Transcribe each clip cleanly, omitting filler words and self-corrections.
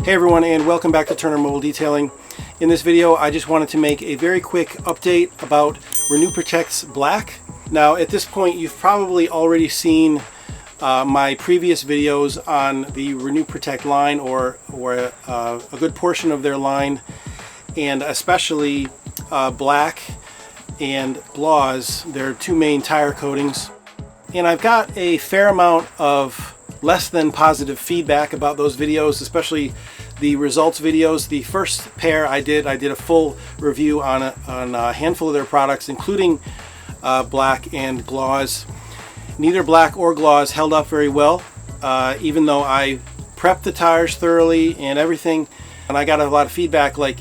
Hey everyone, and welcome back to Turner Mobile Detailing. In this video I just wanted to make a very quick update about Renew Protect's Blak. Now at this point you've probably already seen my previous videos on the Renew Protect line or a good portion of their line, and especially Blak and Blaz, their two main tire coatings. And I've got a fair amount of less than positive feedback about those videos, especially the results videos. The first pair I did a full review on a handful of their products, including Blak and Blaz. Neither Blak or Blaz held up very well, even though I prepped the tires thoroughly and everything. And I got a lot of feedback like,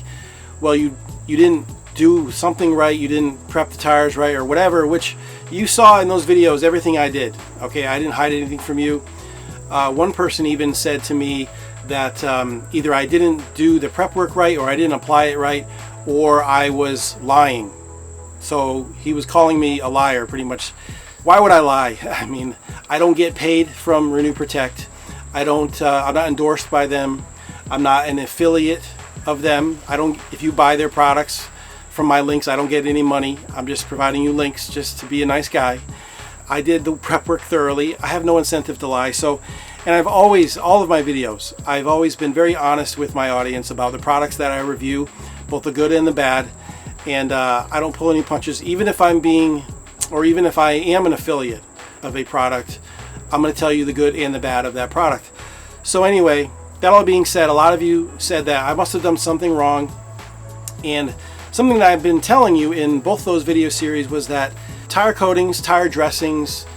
well, you didn't do something right, you didn't prep the tires right or whatever, which you saw in those videos everything I did. Okay, I didn't hide anything from you. One person even said to me that either I didn't do the prep work right, or I didn't apply it right, or I was lying. So he was calling me a liar pretty much. Why would I lie? I mean, I don't get paid from Renew Protect. I'm not endorsed by them. I'm not an affiliate of them. If you buy their products from my links, I don't get any money. I'm just providing you links just to be a nice guy. I did the prep work thoroughly. I have no incentive to lie. And all of my videos, I've always been very honest with my audience about the products that I review, both the good and the bad. And I don't pull any punches. Even if I am an affiliate of a product, I'm going to tell you the good and the bad of that product. So anyway, that all being said, a lot of you said that I must have done something wrong. And something that I've been telling you in both those video series was that tire coatings, tire dressings,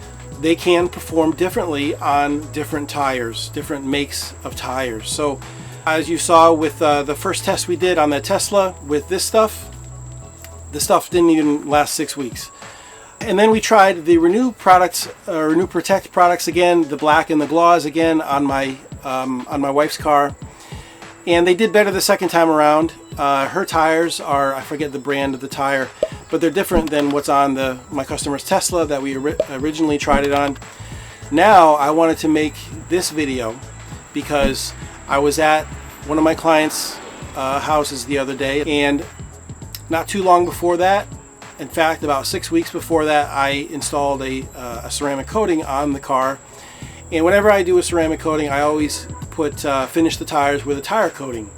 they can perform differently on different tires, different makes of tires. So as you saw with the first test we did on the Tesla with this stuff, the stuff didn't even last 6 weeks. And then we tried the Renew Protect products again, the Blak and the Blaz again on my wife's car, and they did better the second time around. Her tires are, I forget the brand of the tire, but they're different than what's on my customer's Tesla that we originally tried it on. Now I wanted to make this video because I was at one of my clients' houses the other day, and not too long before that, in fact about 6 weeks before that, I installed a ceramic coating on the car. And whenever I do a ceramic coating, I always finish the tires with a tire coating.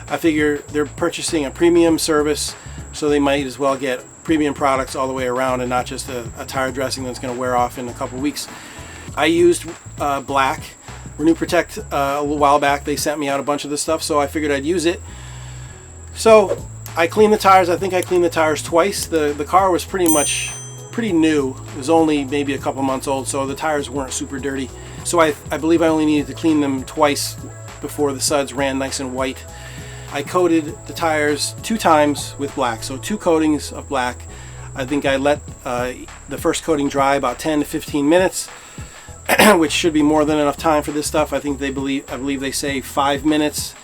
I figure they're purchasing a premium service, so they might as well get premium products all the way around and not just a tire dressing that's going to wear off in a couple weeks. I used Blak, Renew Protect a little while back. They sent me out a bunch of this stuff, so I figured I'd use it. So I cleaned the tires. I think I cleaned the tires twice. The car was pretty new. It was only maybe a couple months old, so the tires weren't super dirty. So I believe I only needed to clean them twice before the suds ran nice and white. I coated the tires 2 times with Blak, so 2 coatings of Blak. I think I let the first coating dry about 10 to 15 minutes, which should be more than enough time for this stuff. I believe they say 5 minutes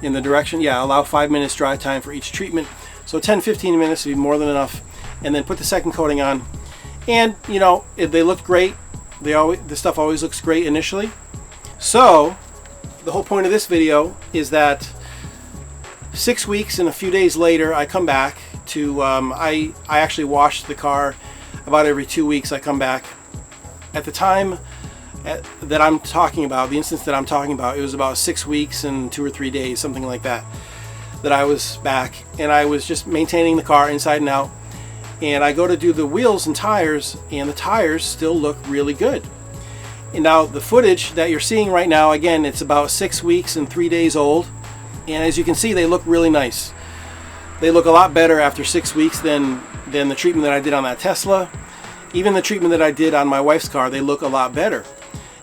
in the direction. Yeah, allow 5 minutes dry time for each treatment. So 10-15 minutes would be more than enough. And then put the second coating on. And you know, they look great. The stuff always looks great initially. So the whole point of this video is that 6 weeks and a few days later, I come back to, I actually wash the car about every 2 weeks. I come back. At the time that I'm talking about, the instance that I'm talking about, it was about 6 weeks and 2 or 3 days, something like that I was back. And I was just maintaining the car inside and out. And I go to do the wheels and tires, and the tires still look really good. And now the footage that you're seeing right now, again, it's about 6 weeks and 3 days old. And as you can see, they look really nice. They look a lot better after 6 weeks than the treatment that I did on that Tesla. Even the treatment that I did on my wife's car, they look a lot better.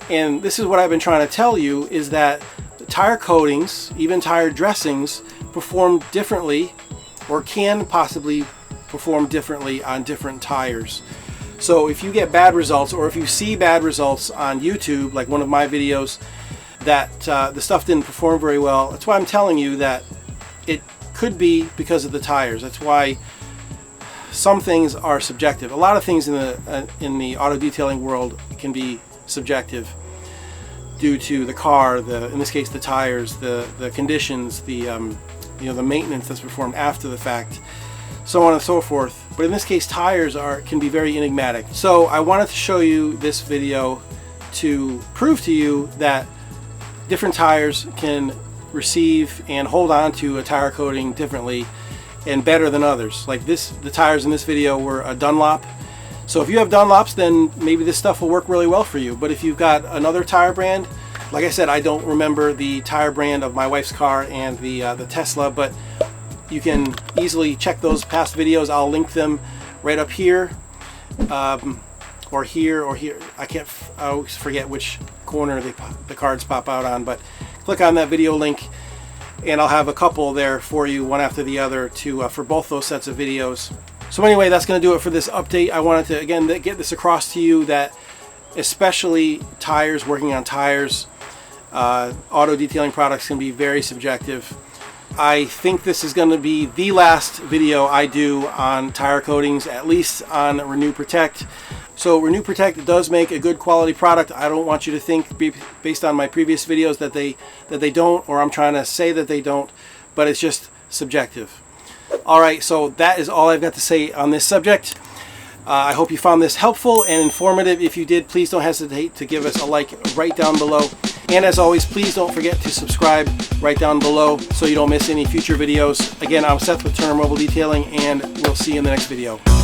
And this is what I've been trying to tell you, is that the tire coatings, even tire dressings, perform differently, or can possibly perform differently on different tires. So if you get bad results, or if you see bad results on YouTube, like one of my videos, that the stuff didn't perform very well, that's why I'm telling you that it could be because of the tires. That's why some things are subjective. A lot of things in the auto detailing world can be subjective. due to the car, in this case the tires, the conditions, the the maintenance that's performed after the fact, so on and so forth. But in this case, tires can be very enigmatic. So I wanted to show you this video to prove to you that different tires can receive and hold on to a tire coating differently and better than others. Like the tires in this video were a Dunlop. So if you have Dunlops, then maybe this stuff will work really well for you. But if you've got another tire brand, like I said, I don't remember the tire brand of my wife's car and the Tesla, but you can easily check those past videos. I'll link them right up here, or here. I always forget which corner the cards pop out on, but click on that video link and I'll have a couple there for you, one after the other, for both those sets of videos. So anyway, that's going to do it for this update. I wanted to, again, get this across to you that especially tires, working on tires, auto detailing products can be very subjective. I think this is going to be the last video I do on tire coatings, at least on Renew Protect. So Renew Protect does make a good quality product. I don't want you to think, based on my previous videos, that they don't, or I'm trying to say that they don't, but it's just subjective. Alright, so that is all I've got to say on this subject. I hope you found this helpful and informative. If you did, please don't hesitate to give us a like right down below. And as always, please don't forget to subscribe right down below so you don't miss any future videos. Again, I'm Seth with Turner Mobile Detailing, and we'll see you in the next video.